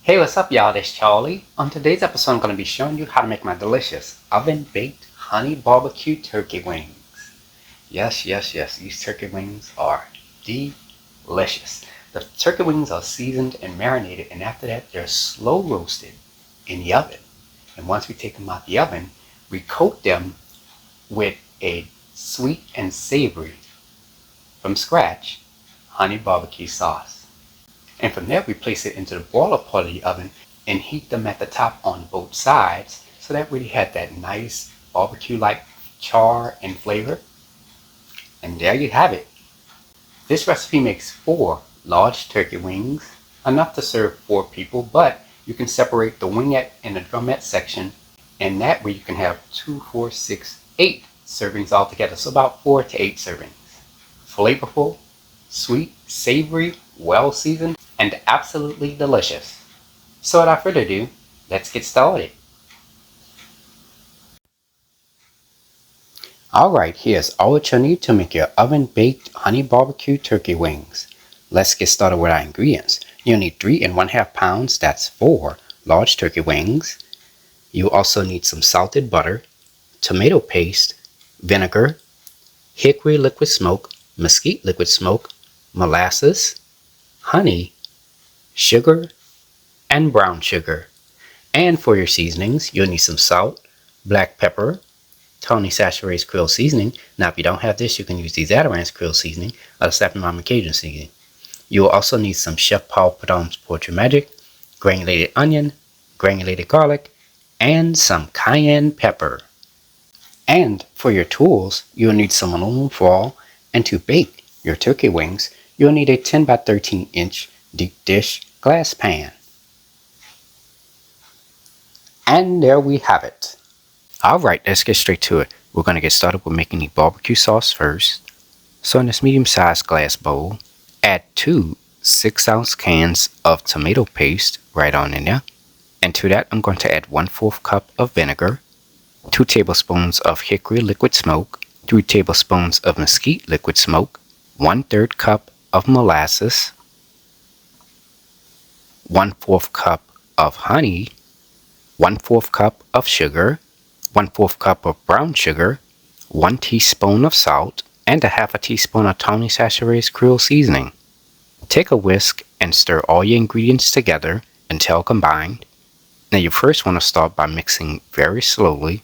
Hey, what's up y'all, it's Charlie. On today's episode I'm going to be showing you how to make my delicious oven-baked honey barbecue turkey wings. Yes, these turkey wings are delicious. The turkey wings are seasoned and marinated, and after that they're slow roasted in the oven. And once we take them out the oven, we coat them with a sweet and savory, from scratch, honey barbecue sauce. And from there we place it into the broiler part of the oven and heat them at the top on both sides, so that way they have that nice barbecue-like char and flavor. And there you have it. This recipe makes 4 large turkey wings, enough to serve 4 people, but you can separate the wingette and the drumette section, and that way you can have 2, 4, 6, 8 servings altogether, so about 4 to 8 servings. Flavorful, sweet, savory, well seasoned, and absolutely delicious. So without further ado, let's get started. Alright, here's all that you'll need to make your oven-baked honey barbecue turkey wings. Let's get started with our ingredients. You'll need 3 1/2 pounds, that's 4 large turkey wings. You also need some salted butter, tomato paste, vinegar, hickory liquid smoke, mesquite liquid smoke, molasses, honey, sugar, and brown sugar. And for your seasonings, you'll need some salt, black pepper, Tony Chachere's Creole seasoning. Now if you don't have this, you can use the Zatarain's Creole seasoning or the Snapping Mama Cajun seasoning. You will also need some Chef Paul Prud'homme's Portrait Magic, granulated onion, granulated garlic, and some cayenne pepper. And for your tools, you'll need some aluminum foil, and to bake your turkey wings, you'll need a 10 by 13 inch deep dish glass pan. And there we have it. Alright, let's get straight to it. We're going to get started with making the barbecue sauce first. So in this medium-sized glass bowl, add 2 6-ounce cans of tomato paste right on in there. And to that I'm going to add 1/4 cup of vinegar, 2 tablespoons of hickory liquid smoke, 3 tablespoons of mesquite liquid smoke, 1/3 cup of molasses, 1/4 cup of honey, 1/4 cup of sugar, 1/4 cup of brown sugar, 1 teaspoon of salt, and a 1/2 teaspoon of Tony Chachere's Creole seasoning. Take a whisk and stir all your ingredients together until combined. Now you first want to start by mixing very slowly,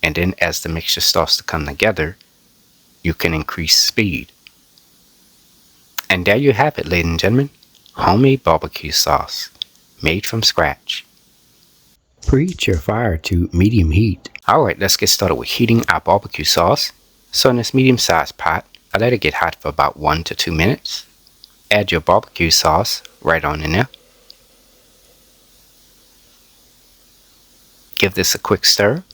and then as the mixture starts to come together, you can increase speed. And there you have it, ladies and gentlemen, homemade barbecue sauce, made from scratch. Preheat your fire to medium heat. Alright, let's get started with heating our barbecue sauce. So in this medium-sized pot, I let it get hot for about 1 to 2 minutes. Add your barbecue sauce right on in there. Give this a quick stir.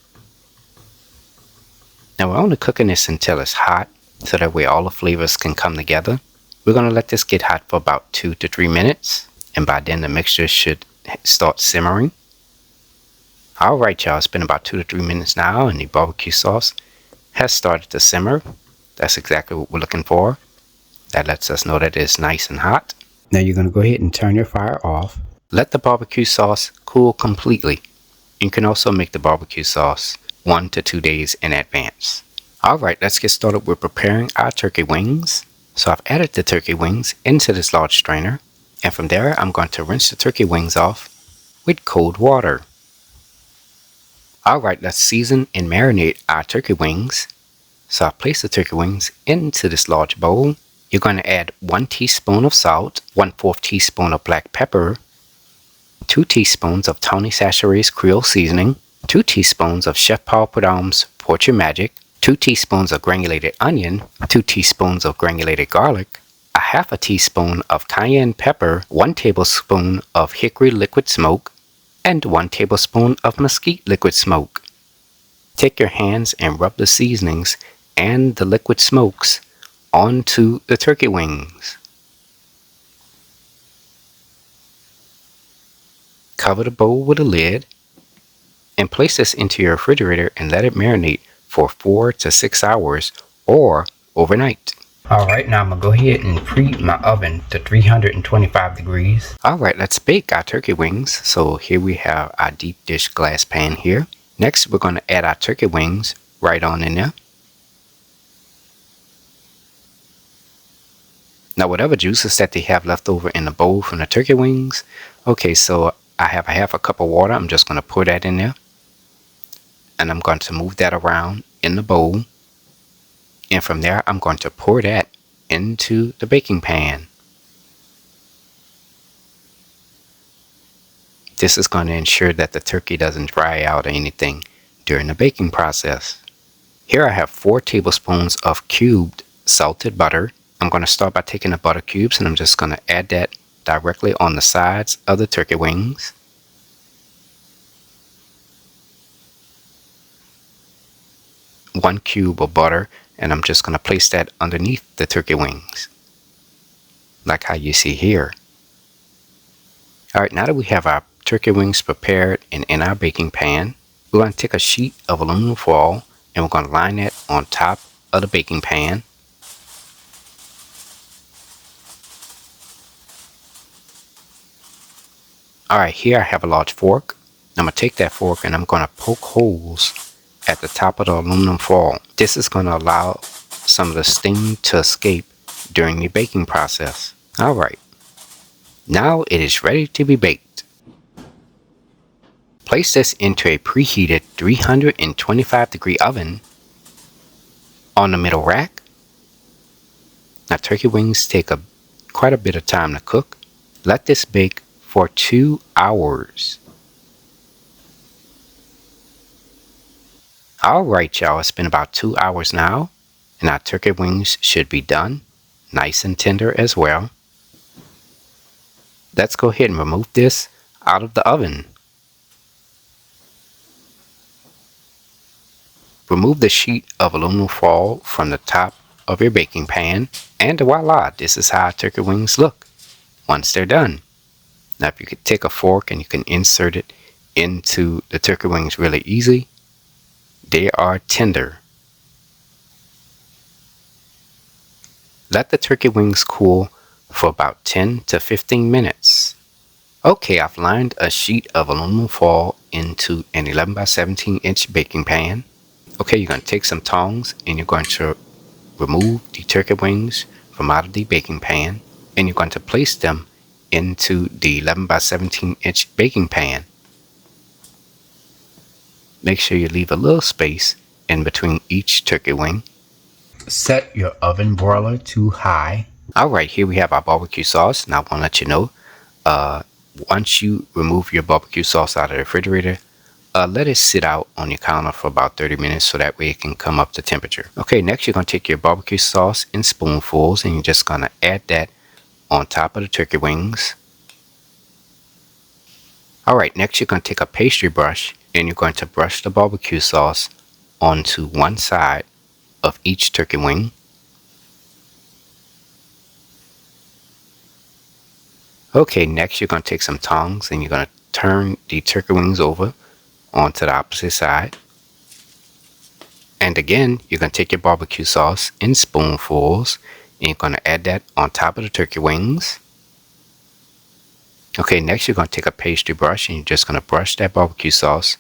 Now we're only cooking this until it's hot, so that way all the flavors can come together. We're going to let this get hot for about 2 to 3 minutes, and by then the mixture should start simmering. Alright y'all, it's been about 2 to 3 minutes now, and the barbecue sauce has started to simmer. That's exactly what we're looking for. That lets us know that it's nice and hot. Now you're going to go ahead and turn your fire off. Let the barbecue sauce cool completely. You can also make the barbecue sauce 1 to 2 days in advance. Alright, let's get started with preparing our turkey wings. So I've added the turkey wings into this large strainer, and from there I'm going to rinse the turkey wings off with cold water. Alright, let's season and marinate our turkey wings. So I place the turkey wings into this large bowl. You're going to add 1 teaspoon of salt, 1/4 teaspoon of black pepper, 2 teaspoons of Tony Chachere's Creole seasoning, 2 teaspoons of Chef Paul Prud'homme's Portrait Magic, 2 teaspoons of granulated onion, 2 teaspoons of granulated garlic, a 1/2 teaspoon of cayenne pepper, 1 tablespoon of hickory liquid smoke, and 1 tablespoon of mesquite liquid smoke. Take your hands and rub the seasonings and the liquid smokes onto the turkey wings. Cover the bowl with a lid and place this into your refrigerator and let it marinate for 4 to 6 hours or overnight. Alright, now I'm going to go ahead and preheat my oven to 325 degrees. Alright, let's bake our turkey wings. So here we have our deep dish glass pan here. Next, we're going to add our turkey wings right on in there. Now, whatever juices that they have left over in the bowl from the turkey wings, okay, so I have a half a cup of water. I'm just going to pour that in there. And I'm going to move that around in the bowl. And from there, I'm going to pour that into the baking pan. This is going to ensure that the turkey doesn't dry out or anything during the baking process. Here I have 4 tablespoons of cubed salted butter. I'm going to start by taking the butter cubes and I'm just going to add that directly on the sides of the turkey wings. One cube of butter, and I'm just going to place that underneath the turkey wings, like how you see here. Alright, now that we have our turkey wings prepared and in our baking pan, we're going to take a sheet of aluminum foil and we're going to line it on top of the baking pan. Alright, here I have a large fork. I'm going to take that fork and I'm going to poke holes at the top of the aluminum foil. This is going to allow some of the steam to escape during the baking process. Alright, now it is ready to be baked. Place this into a preheated 325 degree oven on the middle rack. Now turkey wings take quite a bit of time to cook. Let this bake for 2 hours. Alright y'all, it's been about 2 hours now, and our turkey wings should be done, nice and tender as well. Let's go ahead and remove this out of the oven. Remove the sheet of aluminum foil from the top of your baking pan, and voila, this is how our turkey wings look once they're done. Now if you could take a fork and you can insert it into the turkey wings really easy, they are tender. Let the turkey wings cool for about 10 to 15 minutes. Okay, I've lined a sheet of aluminum foil into an 11 by 17 inch baking pan. Okay, you're going to take some tongs and you're going to remove the turkey wings from out of the baking pan, and you're going to place them into the 11 by 17 inch baking pan. Make sure you leave a little space in between each turkey wing. Set your oven broiler to high. Alright, here we have our barbecue sauce. Now I want to let you know, once you remove your barbecue sauce out of the refrigerator, let it sit out on your counter for about 30 minutes so that way it can come up to temperature. Okay, next you're going to take your barbecue sauce in spoonfuls and you're just going to add that on top of the turkey wings. Alright, next you're going to take a pastry brush and you're going to brush the barbecue sauce onto one side of each turkey wing. Okay, next you're going to take some tongs and you're going to turn the turkey wings over onto the opposite side. And again, you're going to take your barbecue sauce in spoonfuls and you're going to add that on top of the turkey wings. Okay, next you're going to take a pastry brush and you're just going to brush that barbecue sauce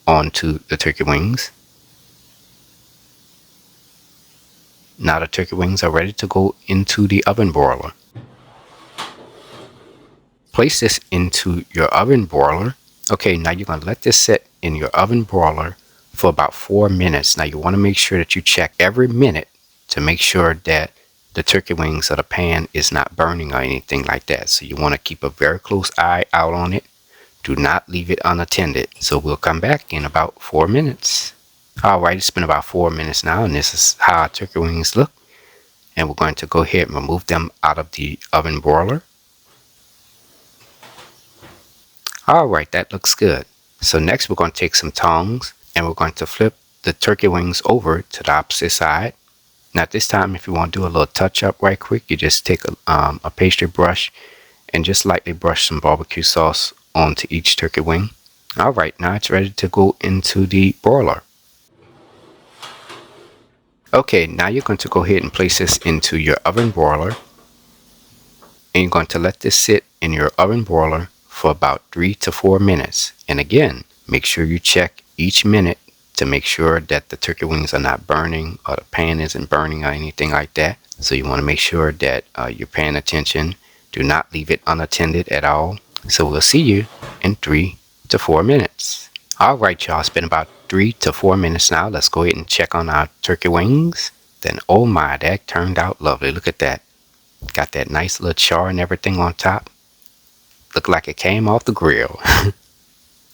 onto the turkey wings. Now the turkey wings are ready to go into the oven broiler. Place this into your oven broiler. Okay, now you're going to let this sit in your oven broiler for about 4 minutes. Now you want to make sure that you check every minute to make sure that the turkey wings or the pan is not burning or anything like that. So you want to keep a very close eye out on it. Do not leave it unattended. So we'll come back in about 4 minutes. Alright, it's been about 4 minutes now and this is how our turkey wings look. And we're going to go ahead and remove them out of the oven broiler. Alright, that looks good. So next we're going to take some tongs and we're going to flip the turkey wings over to the opposite side. Now this time if you want to do a little touch up right quick, you just take a pastry brush and just lightly brush some barbecue sauce onto each turkey wing. Alright, now it's ready to go into the broiler. Okay, now you're going to go ahead and place this into your oven broiler. And you're going to let this sit in your oven broiler for about 3 to 4 minutes. And again, make sure you check each minute to make sure that the turkey wings are not burning or the pan isn't burning or anything like that. So you want to make sure that you're paying attention. Do not leave it unattended at all. So we'll see you in 3 to 4 minutes. Alright y'all, it's been about 3 to 4 minutes now. Let's go ahead and check on our turkey wings. Then oh my, that turned out lovely. Look at that. Got that nice little char and everything on top. Look like it came off the grill.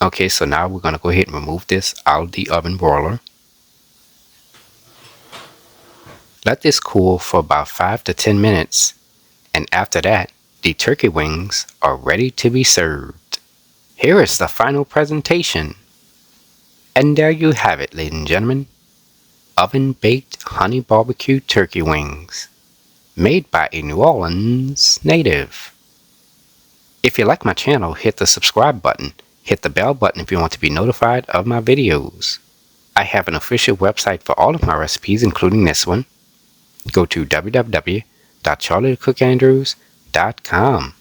Okay, so now we're going to go ahead and remove this out of the oven broiler. Let this cool for about 5 to 10 minutes. And after that, the turkey wings are ready to be served. Here is the final presentation. And there you have it, ladies and gentlemen. Oven-baked honey barbecue turkey wings. Made by a New Orleans native. If you like my channel, hit the subscribe button. Hit the bell button if you want to be notified of my videos. I have an official website for all of my recipes, including this one. Go to www.charliethecookandrews.com.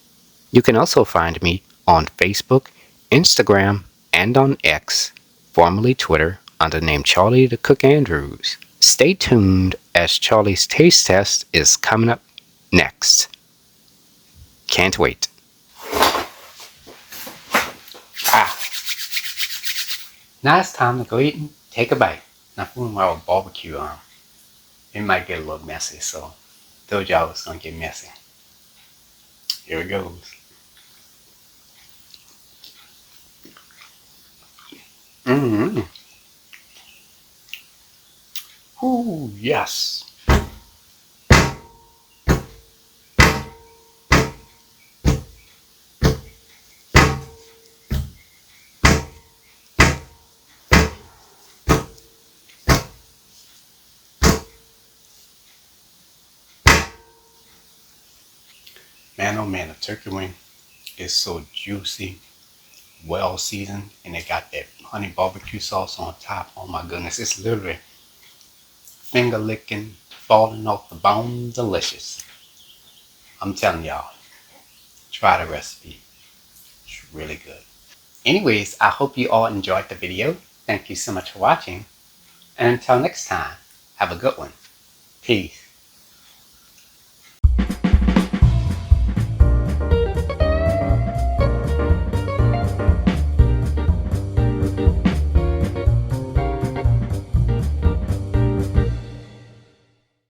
You can also find me on Facebook, Instagram, and on X, formerly Twitter, under the name Charlie the Cook Andrews. Stay tuned as Charlie's taste test is coming up next. Can't wait. Now it's time to go eat and take a bite. Now fooling around with barbecue it might get a little messy, so I told y'all it's gonna get messy. Here it goes. Mm-hmm. Ooh, yes. Man, oh man, the turkey wing is so juicy, well seasoned, and it got that honey barbecue sauce on top. Oh my goodness, it's literally finger licking, falling off the bone, delicious. I'm telling y'all, try the recipe. It's really good. Anyways, I hope you all enjoyed the video. Thank you so much for watching. And until next time, have a good one. Peace.